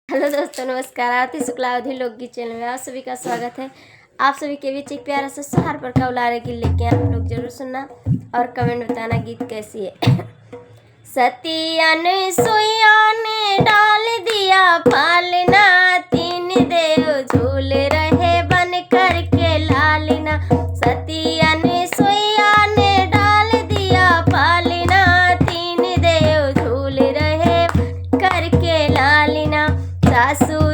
Hello दोस्तों, नमस्कार। आरती शुक्लावधि लोकगीत चैनल में आप सभी का स्वागत है। आप सभी के बीच एक प्यारा सा सोहर पर कौलारे गीत लेके आप लोग जरूर सुनना और कमेंट बताना गीत कैसी है। सतिया ने सोया ने डाल दिया पालना, तीन देव झूल रहे बन कर के लालना। सतिया ने सोया ने डाल दिया पालना, तीन देव झूल रहे करके लालना। सासू